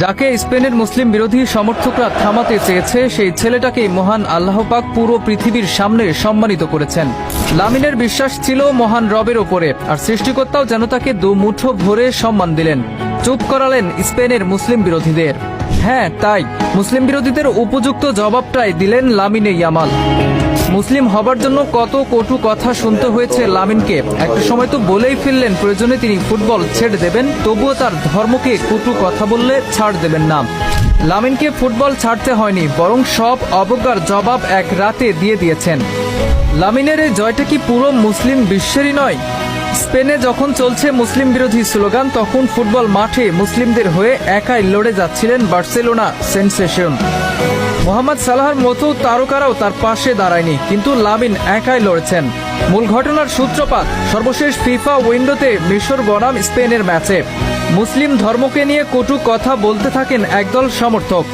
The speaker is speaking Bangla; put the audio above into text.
যাকে স্পেনের মুসলিম বিরোধী সমর্থকরা থামাতে চেয়েছে সেই ছেলেটাকেই মহান আল্লাহ পাক পুরো পৃথিবীর সামনে সম্মানিত করেছেন। লামিনের বিশ্বাস ছিল মহান রবের ওপরে, আর সৃষ্টিকর্তাও যেন তাকে দুমুঠো ভরে সম্মান দিলেন। চুপ করালেন স্পেনের মুসলিম বিরোধীদের। হ্যাঁ, তাই মুসলিম বিরোধীদের উপযুক্ত জবাবটাই দিলেন লামিনে ইয়ামাল। মুসলিম হবার জন্য কত কটু কথা শুনতে হয়েছে লামিনকে। একটা সময় তো বলেই ফেললেন প্রয়োজনে তিনি ফুটবল ছেড়ে দেবেন, তবুও তার ধর্মকে কটু কথা বললে ছাড় দেবেন না। লামিনকে ফুটবল ছাড়তে হয়নি, বরং সব অবজ্ঞার জবাব এক রাতে দিয়ে দিয়েছেন। লামিনের এই জয়টা কি পুরো মুসলিম বিশ্বেরই নয়? স্পেনে যখন চলছে মুসলিম বিরোধী স্লোগান, তখন ফুটবল মাঠে মুসলিমদের হয়ে একাই লড়ে যাচ্ছিলেন বার্সেলোনা সেনসেশন। মোহাম্মদ সালাহর মতো তারকারাও তার পাশে দাঁড়ায়নি, কিন্তু লামিন একাই লড়েছেন। মূল ঘটনার সূত্রপাত সর্বশেষ ফিফা উইন্ডোতে মিশর বনাম স্পেনের ম্যাচে। মুসলিম ধর্মকে নিয়ে কটু কথা বলতে থাকেন একদল সমর্থক।